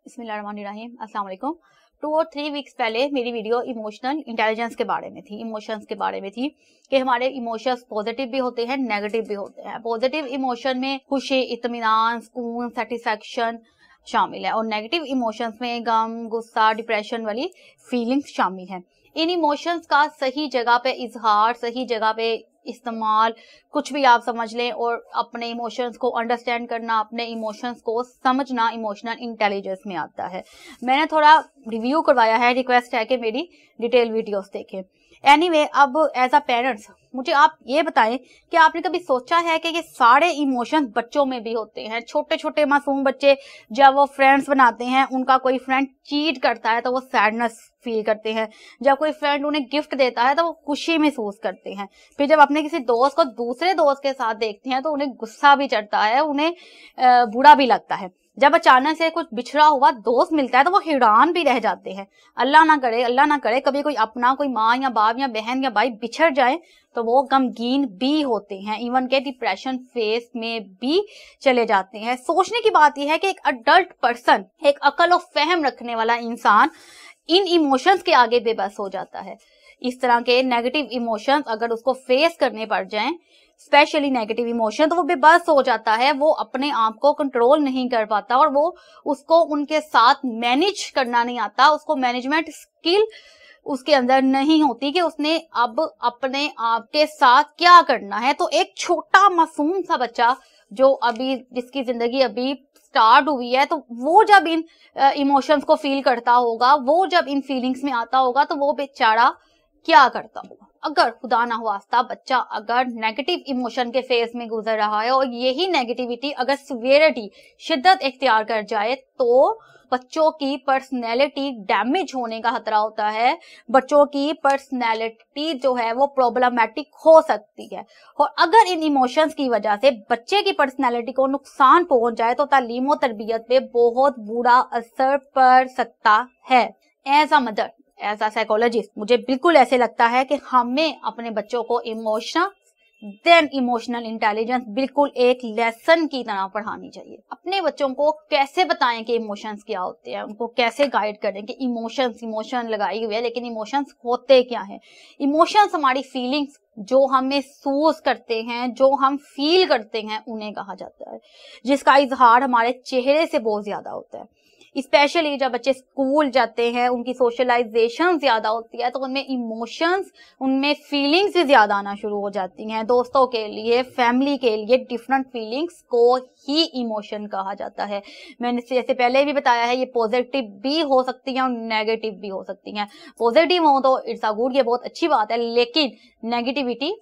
बिस्मिल्लाहिर्रहमानिर्रहीम, अस्सलाम वालेकुम। 2 और 3 वीक्स पहले मेरी वीडियो इमोशनल इंटेलिजेंस के बारे में थी, इमोशंस के बारे में थी कि हमारे इमोशंस पॉजिटिव भी होते हैं, नेगेटिव भी होते हैं। पॉजिटिव इमोशन में खुशी, इत्मीनान, सुकून, सेटिस्फेक्शन शामिल है और नेगेटिव इमोशंस में गम, गुस्सा, डिप्रेशन वाली फीलिंग्स शामिल हैं। इन इमोशंस का सही जगह पे इजहार, सही जगह पे इस्तेमाल, कुछ भी आप समझ लें, और अपने इमोशंस को अंडरस्टैंड करना, अपने इमोशंस को समझना इमोशनल इंटेलिजेंस में आता है। मैंने थोड़ा रिव्यू करवाया है, रिक्वेस्ट है कि मेरी डिटेल वीडियोस देखें। एनीवे, अब एज अ पेरेंट्स मुझे आप ये बताएं कि आपने कभी सोचा है कि ये सारे इमोशंस बच्चों में भी होते हैं। छोटे छोटे मासूम बच्चे जब वो फ्रेंड्स बनाते हैं, उनका कोई फ्रेंड चीट करता है तो वो सैडनेस फील करते हैं। जब कोई फ्रेंड उन्हें गिफ्ट देता है तो वो खुशी महसूस करते हैं। फिर जब अपने किसी दोस्त को दूसरे दोस्त के साथ देखते हैं तो उन्हें गुस्सा भी चढ़ता है, उन्हें बुरा भी लगता है। जब अचानक से कुछ बिछड़ा हुआ दोस्त मिलता है तो वो हैरान भी रह जाते हैं। अल्लाह ना करे कभी कोई अपना, कोई माँ या बाप या बहन या भाई बिछड़ जाए तो वो गमगीन भी होते हैं, इवन के डिप्रेशन फेज में भी चले जाते हैं। सोचने की बात यह है कि एक अडल्ट पर्सन, एक अकल और फहम रखने वाला इंसान इन इमोशंस के आगे बेबस हो जाता है। इस तरह के नेगेटिव इमोशंस अगर उसको फेस करने पड़ जाएं, स्पेशली नेगेटिव इमोशन, तो वो बेबस हो जाता है, वो अपने आप को कंट्रोल नहीं कर पाता और वो उसको उनके साथ मैनेज करना नहीं आता, उसको मैनेजमेंट स्किल उसके अंदर नहीं होती कि उसने अब अपने आप के साथ क्या करना है। तो एक छोटा मासूम सा बच्चा जो अभी, जिसकी जिंदगी अभी स्टार्ट हुई है, तो वो जब इन इमोशंस को फील करता होगा, वो जब इन फीलिंग्स में आता होगा, तो वो बेचारा क्या करता होगा। अगर खुदा ना वास्ता बच्चा अगर नेगेटिव इमोशन के फेज में गुजर रहा है और यही नेगेटिविटी अगर सिवियरिटी, शिद्दत इख्तियार कर जाए, तो बच्चों की पर्सनैलिटी डैमेज होने का खतरा होता है। बच्चों की पर्सनैलिटी जो है वो प्रॉब्लमेटिक हो सकती है, और अगर इन इमोशंस की वजह से बच्चे की पर्सनैलिटी को नुकसान पहुंच जाए तो तालीम और तरबियत पे बहुत बुरा असर पड़ सकता है। As a mother, as a psychologist, मुझे बिल्कुल ऐसे लगता है कि हमें अपने बच्चों को इमोशनल इंटेलिजेंस बिल्कुल एक लेसन की तरह पढ़ानी चाहिए। अपने बच्चों को कैसे बताएं कि इमोशंस क्या होते हैं, उनको कैसे गाइड करें कि इमोशन लगाई हुई है, लेकिन इमोशंस होते क्या है। इमोशंस हमारी फीलिंग्स जो हम महसूस करते हैं, जो हम फील करते हैं, उन्हें कहा जाता है, जिसका इजहार हमारे चेहरे से बहुत ज्यादा होता है। स्पेशली जब बच्चे स्कूल जाते हैं, उनकी सोशलाइजेशन ज्यादा होती है, तो उनमें इमोशंस, उनमें फीलिंग्स भी ज्यादा आना शुरू हो जाती हैं। दोस्तों के लिए, फैमिली के लिए डिफरेंट फीलिंग्स को ही इमोशन कहा जाता है। मैंने जैसे पहले भी बताया है, ये पॉजिटिव भी हो सकती हैं और नेगेटिव भी हो सकती हैं। पॉजिटिव हो तो इट्स अ गुड, ये बहुत अच्छी बात है, लेकिन नेगेटिविटी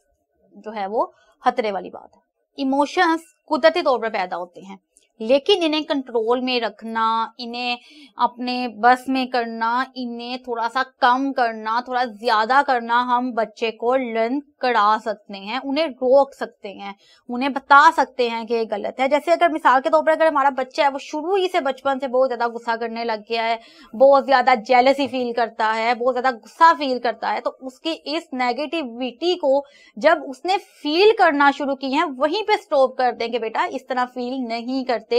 जो है वो खतरे वाली बात है। इमोशंस कुदरती तौर पर पैदा होते हैं, लेकिन इन्हें कंट्रोल में रखना, इन्हें अपने बस में करना, इन्हें थोड़ा सा कम करना, थोड़ा ज्यादा करना, हम बच्चे को लर्न करा सकते हैं, उन्हें रोक सकते हैं, उन्हें बता सकते हैं कि ये गलत है। जैसे अगर मिसाल के तौर पर अगर हमारा बच्चा है वो शुरू ही से बचपन से बहुत ज्यादा गुस्सा करने लग गया है, बहुत ज्यादा जेलसी फील करता है, बहुत ज्यादा गुस्सा फील करता है, तो उसकी इस नेगेटिविटी को जब उसने फील करना शुरू की है, वहीं पे स्टॉप कर दें कि बेटा इस तरह फील नहीं करते।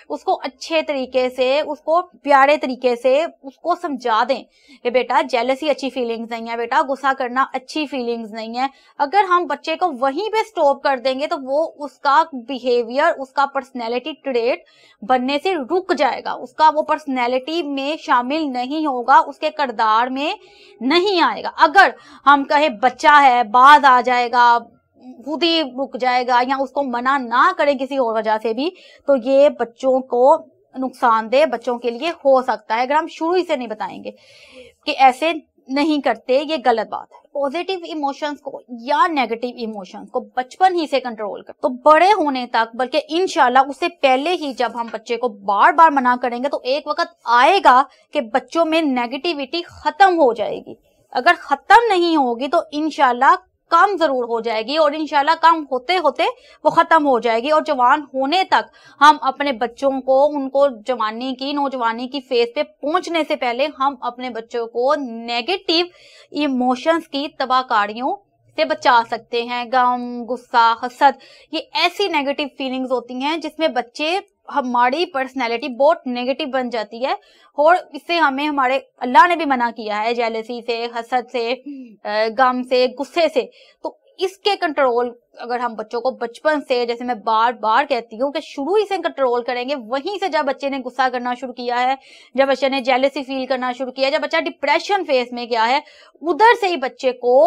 उसको अच्छे तरीके से, उसको प्यारे तरीके से उसको समझा दें कि बेटा जेलसी अच्छी फीलिंग्स नहीं है, बेटा गुस्सा करना अच्छी फीलिंग्स नहीं है। अगर हम बच्चे को वहीं पे स्टॉप कर देंगे तो वो उसका बिहेवियर, उसका पर्सनैलिटी ट्रेट बनने से रुक जाएगा, उसका वो पर्सनैलिटी में शामिल नहीं होगा, उसके किरदार में नहीं आएगा। अगर हम कहे बच्चा है, बाज आ जाएगा, खुद ही रुक जाएगा, या उसको मना ना करें किसी और वजह से भी, तो ये बच्चों को नुकसानदेह बच्चों के लिए हो सकता है। अगर हम शुरू ही से नहीं बताएंगे कि ऐसे नहीं करते, ये गलत बात है। पॉजिटिव इमोशंस को या नेगेटिव इमोशंस को बचपन ही से कंट्रोल कर, तो बड़े होने तक, बल्कि इंशाल्लाह उससे पहले ही जब हम बच्चे को बार बार मना करेंगे तो एक वक्त आएगा कि बच्चों में नेगेटिविटी खत्म हो जाएगी। अगर खत्म नहीं होगी तो इंशाल्लाह कम जरूर हो जाएगी, और इंशाल्लाह कम होते होते वो खत्म हो जाएगी, और जवान होने तक हम अपने बच्चों को, उनको जवानी की, नौजवानी की फेज पे पहुंचने से पहले हम अपने बच्चों को नेगेटिव इमोशंस की तबाहकारियों से बचा सकते हैं। गम, गुस्सा, हसद, ये ऐसी नेगेटिव फीलिंग्स होती हैं जिसमें बच्चे हमारी पर्सनैलिटी बहुत नेगेटिव बन जाती है और इससे हमें हमारे अल्लाह ने भी मना किया है, जेलसी से, हसद से, गम से, गुस्से से। तो इसके कंट्रोल अगर हम बच्चों को बचपन से, जैसे मैं बार बार कहती हूँ कि शुरू ही से कंट्रोल करेंगे, वहीं से जब बच्चे ने गुस्सा करना शुरू किया है, जब बच्चे ने जेलसी फील करना शुरू किया है, जब बच्चा डिप्रेशन फेज में गया है, उधर से ही बच्चे को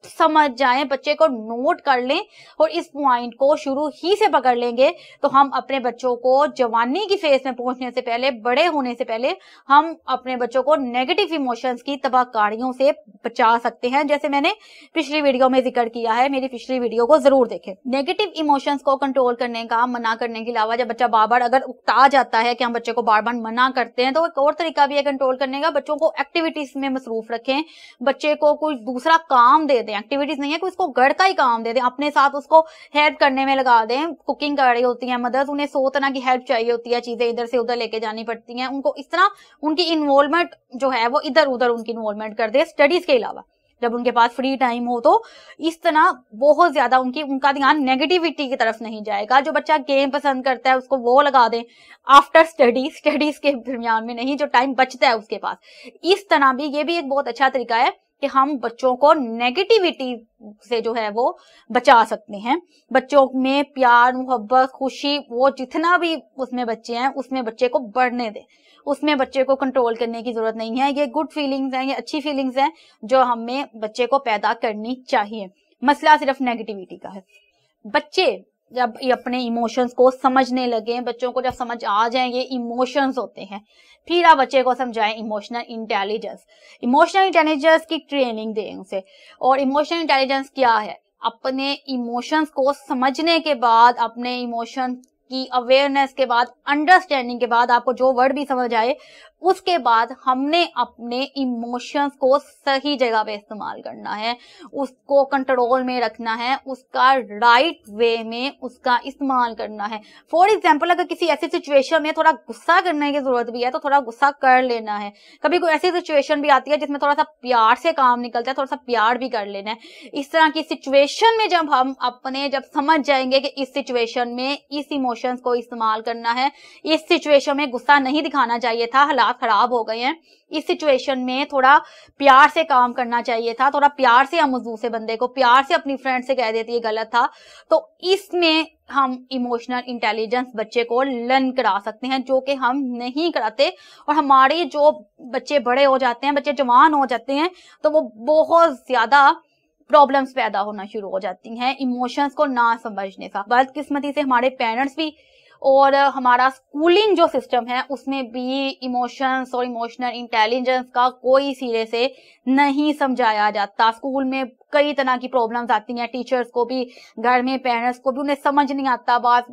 समझ जाएं, बच्चे को नोट कर लें और इस पॉइंट को शुरू ही से पकड़ लेंगे, तो हम अपने बच्चों को जवानी की फेज में पहुंचने से पहले, बड़े होने से पहले, हम अपने बच्चों को नेगेटिव इमोशंस की तबाहकारियों से बचा सकते हैं। जैसे मैंने पिछली वीडियो में जिक्र किया है, मेरी पिछली वीडियो को जरूर देखें। नेगेटिव इमोशंस को कंट्रोल करने का, मना करने के अलावा, जब बच्चा बार बार अगर उकता जाता है कि हम बच्चे को बार बार मना करते हैं, तो एक और तरीका भी है कंट्रोल करने का, बच्चों को एक्टिविटीज में मसरूफ रखें, बच्चे को कोई दूसरा काम दे दें, एक्टिविटीज नहीं है कि उसको घर का ही काम दे दें, अपने साथ उसको हेल्प करने में लगा दें। कुकिंग कर रही होती हैं मदर्स, उन्हें 100 तरह की हेल्प चाहिए होती है, चीजें इधर से उधर लेके जानी पड़ती हैं, उनको इस तरह उनकी इन्वॉल्वमेंट जो है वो इधर उधर उनकी इन्वॉल्वमेंट कर दे स्टडीज के अलावा। जब उनके पास फ्री टाइम हो तो इस तरह बहुत ज्यादा उनका ध्यान नेगेटिविटी की तरफ नहीं जाएगा। जो बच्चा गेम पसंद करता है उसको वो लगा दें आफ्टर स्टडीज के दरमियान में नहीं, जो टाइम बचता है उसके पास। इस तरह भी ये भी एक बहुत अच्छा तरीका है कि हम बच्चों को नेगेटिविटी से जो है वो बचा सकते हैं। बच्चों में प्यार, मोहब्बत, खुशी, वो जितना भी उसमें बच्चे हैं उसमें बच्चे को बढ़ने दें, उसमें बच्चे को कंट्रोल करने की जरूरत नहीं है। ये गुड फीलिंग्स हैं, ये अच्छी फीलिंग्स हैं जो हमें बच्चे को पैदा करनी चाहिए। मसला सिर्फ नेगेटिविटी का है। बच्चे जब अपने इमोशंस को समझने लगे, बच्चों को जब समझ आ जाए ये इमोशंस होते हैं, फिर आप बच्चे को समझाएं इमोशनल इंटेलिजेंस। इमोशनल इंटेलिजेंस की ट्रेनिंग दें उसे। और इमोशनल इंटेलिजेंस क्या है? अपने इमोशंस को समझने के बाद, अपने इमोशन की अवेयरनेस के बाद, अंडरस्टैंडिंग के बाद, आपको जो वर्ड भी समझ आए, उसके बाद हमने अपने इमोशंस को सही जगह पे इस्तेमाल करना है, उसको कंट्रोल में रखना है, उसका राइट वे में उसका इस्तेमाल करना है। फॉर एग्जाम्पल, अगर किसी ऐसी सिचुएशन में थोड़ा गुस्सा करने की जरूरत भी है तो थोड़ा गुस्सा कर लेना है। कभी कोई ऐसी सिचुएशन भी आती है जिसमें थोड़ा सा प्यार से काम निकलता है, थोड़ा सा प्यार भी कर लेना है। इस तरह की सिचुएशन में जब हम जब समझ जाएंगे कि इस सिचुएशन में इस इमोशंस को इस्तेमाल करना है, इस सिचुएशन में गुस्सा नहीं दिखाना चाहिए था, हालात खराब हो गए हैं, इस सिचुएशन में थोड़ा प्यार से काम करना चाहिए था, थोड़ा प्यार से हम उस दूसरे बंदे को, प्यार से अपनी फ्रेंड से कह देती है गलत था, तो इसमें हम इमोशनल इंटेलिजेंस बच्चे को लर्न करा सकते हैं, जो कि हम नहीं कराते। और हमारे जो बच्चे बड़े हो जाते हैं, बच्चे जवान हो जाते हैं, तो वो बहुत ज्यादा प्रॉब्लम्स पैदा होना शुरू हो जाती हैं इमोशंस को ना समझने का। बदकिस्मती से हमारे पेरेंट्स भी और हमारा स्कूलिंग जो सिस्टम है उसमें भी इमोशंस और इमोशनल इंटेलिजेंस का कोई सिरे से नहीं समझाया जाता। स्कूल में कई तरह की प्रॉब्लम्स आती हैं, टीचर्स को भी, घर में पेरेंट्स को भी, उन्हें समझ नहीं आता बात।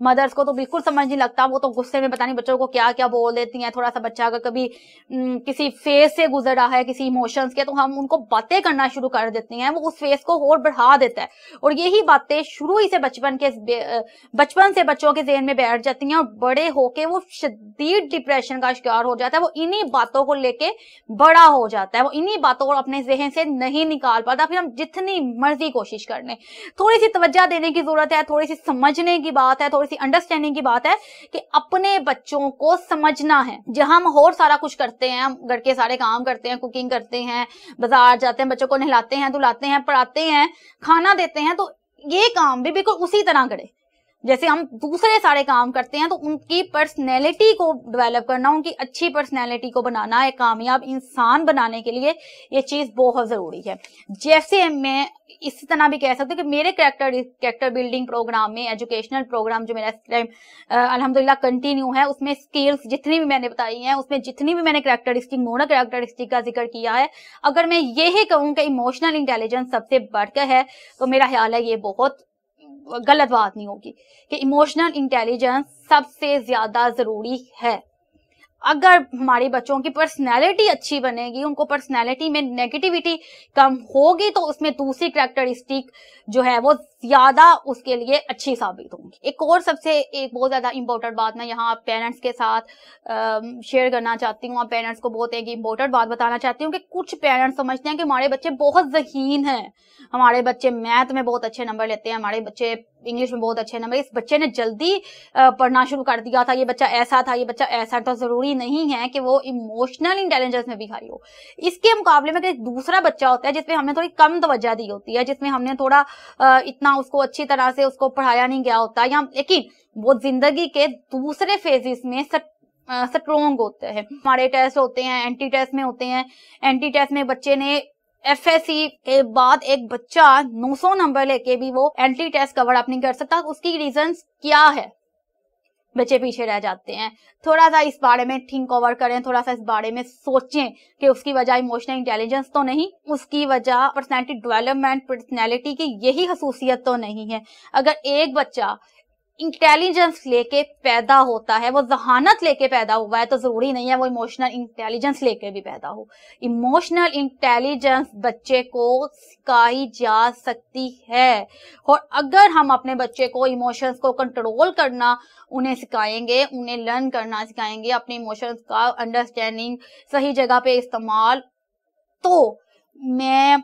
मदर्स को तो बिल्कुल समझ नहीं लगता, वो तो गुस्से में पता नहीं बच्चों को क्या क्या बोल देती हैं। थोड़ा सा बच्चा अगर कभी किसी फेज से गुजर रहा है, किसी इमोशंस के, तो हम उनको बातें करना शुरू कर देते हैं, वो उस फेज को और बढ़ा देता है। और यही बातें शुरू ही से बचपन से बच्चों के ज़हन में बैठ जाती हैं और बड़े होके वो शदीद डिप्रेशन का शिकार हो जाता है। वो इन्हीं बातों को लेके बड़ा हो जाता है, वो इन्हीं बातों को अपने ज़हन से नहीं निकाल पाता। फिर हम जितनी मर्जी कोशिश कर लें, थोड़ी सी तवज्जो देने की जरूरत है, थोड़ी सी समझने की बात है, थोड़ी सी अंडरस्टैंडिंग की बात है कि अपने बच्चों को समझना है। जहां हम और सारा कुछ करते हैं, घर के सारे काम करते हैं, कुकिंग करते हैं, बाजार जाते हैं, बच्चों को नहलाते हैं, धुलाते हैं, पढ़ाते हैं, खाना देते हैं, तो ये काम भी बिल्कुल उसी तरह करें जैसे हम दूसरे सारे काम करते हैं। तो उनकी पर्सनैलिटी को डेवलप करना, उनकी अच्छी पर्सनैलिटी को बनाना, एक कामयाब इंसान बनाने के लिए ये चीज बहुत जरूरी है। जैसे मैं इस तरह भी कह सकती हूँ कि मेरे कैरेक्टर बिल्डिंग प्रोग्राम में, एजुकेशनल प्रोग्राम जो मेरा इस टाइम अल्हम्दुलिल्लाह कंटिन्यू है, उसमें स्किल्स जितनी भी मैंने बताई हैं, उसमें जितनी भी मैंने मोनल कैरेक्टरिस्टिक का जिक्र किया है, अगर मैं यही कहूँ कि इमोशनल इंटेलिजेंस सबसे बढ़कर है, तो मेरा ख्याल है ये बहुत गलत बात नहीं होगी कि इमोशनल इंटेलिजेंस सबसे ज्यादा जरूरी है। अगर हमारे बच्चों की पर्सनैलिटी अच्छी बनेगी, उनको पर्सनैलिटी में नेगेटिविटी कम होगी, तो उसमें दूसरी कैरेक्टरिस्टिक जो है वो ज्यादा उसके लिए अच्छी साबित होंगी। एक बहुत ज्यादा इंपॉर्टेंट बात मैं यहाँ पेरेंट्स के साथ शेयर करना चाहती हूँ। पेरेंट्स को बहुत एक इंपॉर्टेंट बात बताना चाहती हूँ कि कुछ पेरेंट्स समझते हैं कि हमारे बच्चे बहुत ज़हीन हैं, हमारे बच्चे मैथ में बहुत अच्छे नंबर लेते हैं, हमारे बच्चे इंग्लिश में बहुत अच्छे नंबर, इस बच्चे ने जल्दी पढ़ना शुरू कर दिया था, ये बच्चा ऐसा था, ये बच्चा ऐसा, तो जरूरी नहीं है कि वो इमोशनल इंटेलिजेंस में भी हाई हो। इसके मुकाबले में एक दूसरा बच्चा होता है जिसमें हमने थोड़ी कम तवज्जो दी होती है, जिसमें हमने थोड़ा इतना उसको अच्छी तरह से उसको पढ़ाया नहीं गया होता, या लेकिन वो जिंदगी के दूसरे फेजेस में स्ट्रोंग होते हैं। हमारे टेस्ट होते हैं, एंटी टेस्ट में होते हैं। एंटी टेस्ट में बच्चे ने FSC के बाद एक बच्चा 900 नंबर लेके भी वो एंटी टेस्ट कवर अप नहीं कर सकता। उसकी रीजंस क्या है? बच्चे पीछे रह जाते हैं। थोड़ा सा इस बारे में थिंक ओवर करें, थोड़ा सा इस बारे में सोचें कि उसकी वजह इमोशनल इंटेलिजेंस तो नहीं, उसकी वजह पर्सनैलिटी डेवलपमेंट, पर्सनैलिटी की यही खसूसियत तो नहीं है। अगर एक बच्चा इंटेलिजेंस लेके पैदा होता है, वो जहानत लेके पैदा हुआ है, तो जरूरी नहीं है वो इमोशनल इंटेलिजेंस लेके भी पैदा हो। इमोशनल इंटेलिजेंस बच्चे को सिखाई जा सकती है, और अगर हम अपने बच्चे को इमोशंस को कंट्रोल करना उन्हें सिखाएंगे, उन्हें लर्न करना सिखाएंगे, अपने इमोशंस का अंडरस्टैंडिंग सही जगह पे इस्तेमाल, तो मैं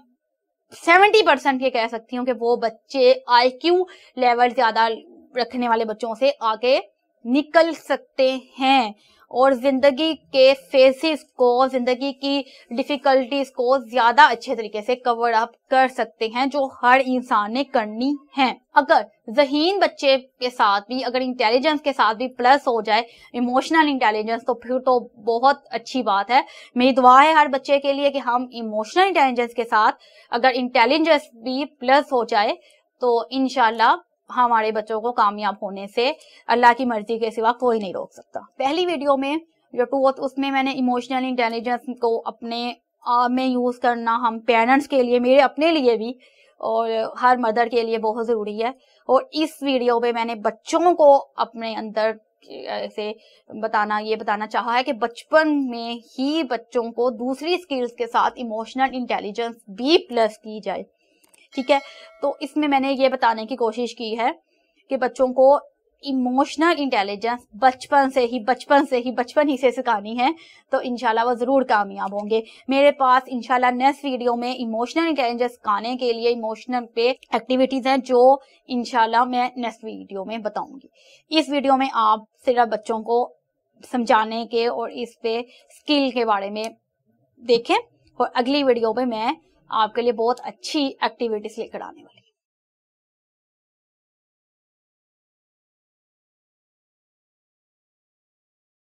70% ये कह सकती हूँ कि वो बच्चे IQ लेवल ज्यादा रखने वाले बच्चों से आगे निकल सकते हैं, और जिंदगी के फेसेस को, जिंदगी की डिफिकल्टीज को ज्यादा अच्छे तरीके से कवर अप कर सकते हैं, जो हर इंसान ने करनी है। अगर ज़हीन बच्चे के साथ भी, अगर इंटेलिजेंस के साथ भी प्लस हो जाए इमोशनल इंटेलिजेंस, तो फिर तो बहुत अच्छी बात है। मेरी दुआ है हर बच्चे के लिए कि हम इमोशनल इंटेलिजेंस के साथ अगर इंटेलिजेंस भी प्लस हो जाए, तो इंशाल्लाह हमारे बच्चों को कामयाब होने से अल्लाह की मर्जी के सिवा कोई नहीं रोक सकता। पहली वीडियो में जो टूथ, उसमें मैंने इमोशनल इंटेलिजेंस को अपने में यूज करना हम पेरेंट्स के लिए, मेरे अपने लिए भी और हर मदर के लिए बहुत जरूरी है। और इस वीडियो में मैंने बच्चों को अपने अंदर से बताना चाहा है कि बचपन में ही बच्चों को दूसरी स्किल्स के साथ इमोशनल इंटेलिजेंस भी प्लस की जाए। ठीक है, तो इसमें मैंने ये बताने की कोशिश की है कि बच्चों को इमोशनल इंटेलिजेंस बचपन ही से सिखानी है, तो इंशाल्लाह वो जरूर कामयाब होंगे। मेरे पास इंशाल्लाह नेक्स्ट वीडियो में इमोशनल इंटेलिजेंस सिखाने के लिए इमोशनल पे एक्टिविटीज हैं, जो इंशाल्लाह मैं नेक्स्ट वीडियो में बताऊंगी। इस वीडियो में आप सिर्फ बच्चों को समझाने के और इस पे स्किल के बारे में देखें, और अगली वीडियो में मैं आपके लिए बहुत अच्छी एक्टिविटीज लेकर आने वाली।